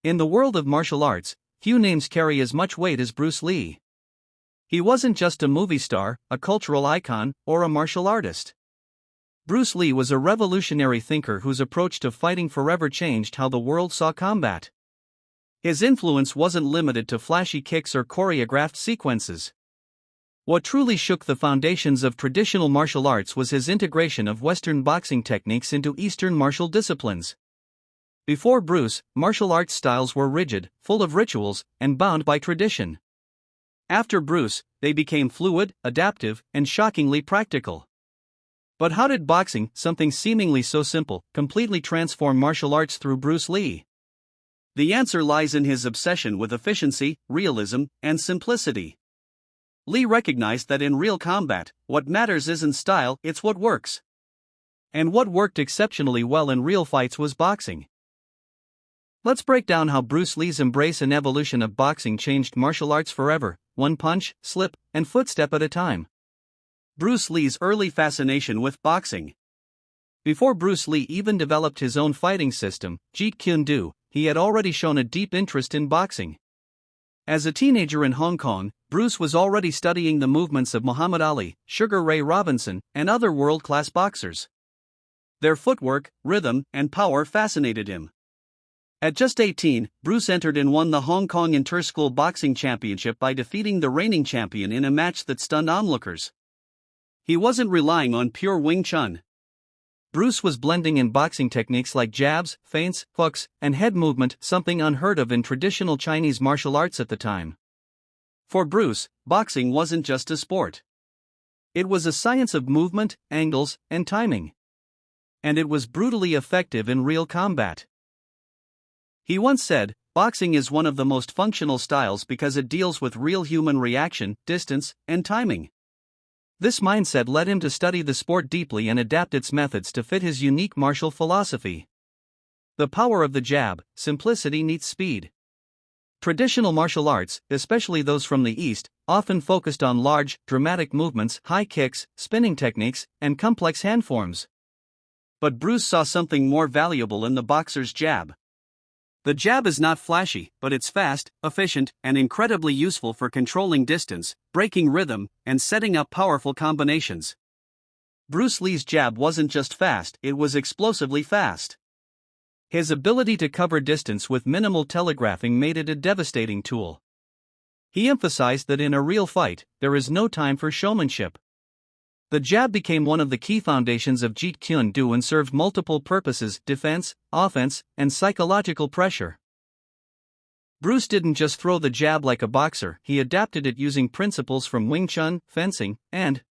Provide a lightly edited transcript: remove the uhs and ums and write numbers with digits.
In the world of martial arts, few names carry as much weight as Bruce Lee. He wasn't just a movie star, a cultural icon, or a martial artist. Bruce Lee was a revolutionary thinker whose approach to fighting forever changed how the world saw combat. His influence wasn't limited to flashy kicks or choreographed sequences. What truly shook the foundations of traditional martial arts was his integration of Western boxing techniques into Eastern martial disciplines. Before Bruce, martial arts styles were rigid, full of rituals, and bound by tradition. After Bruce, they became fluid, adaptive, and shockingly practical. But how did boxing, something seemingly so simple, completely transform martial arts through Bruce Lee? The answer lies in his obsession with efficiency, realism, and simplicity. Lee recognized that in real combat, what matters isn't style, it's what works. And what worked exceptionally well in real fights was boxing. Let's break down how Bruce Lee's embrace and evolution of boxing changed martial arts forever, one punch, slip, and footstep at a time. Bruce Lee's early fascination with boxing. Before Bruce Lee even developed his own fighting system, Jeet Kune Do, he had already shown a deep interest in boxing. As a teenager in Hong Kong, Bruce was already studying the movements of Muhammad Ali, Sugar Ray Robinson, and other world-class boxers. Their footwork, rhythm, and power fascinated him. At just 18, Bruce entered and won the Hong Kong Inter-School Boxing Championship by defeating the reigning champion in a match that stunned onlookers. He wasn't relying on pure Wing Chun. Bruce was blending in boxing techniques like jabs, feints, hooks, and head movement, something unheard of in traditional Chinese martial arts at the time. For Bruce, boxing wasn't just a sport. It was a science of movement, angles, and timing. And it was brutally effective in real combat. He once said, "Boxing is one of the most functional styles because it deals with real human reaction, distance, and timing." This mindset led him to study the sport deeply and adapt its methods to fit his unique martial philosophy. The power of the jab, simplicity meets speed. Traditional martial arts, especially those from the East, often focused on large, dramatic movements, high kicks, spinning techniques, and complex hand forms. But Bruce saw something more valuable in the boxer's jab. The jab is not flashy, but it's fast, efficient, and incredibly useful for controlling distance, breaking rhythm, and setting up powerful combinations. Bruce Lee's jab wasn't just fast, it was explosively fast. His ability to cover distance with minimal telegraphing made it a devastating tool. He emphasized that in a real fight, there is no time for showmanship. The jab became one of the key foundations of Jeet Kune Do and served multiple purposes: defense, offense, and psychological pressure. Bruce didn't just throw the jab like a boxer, he adapted it using principles from Wing Chun, fencing, and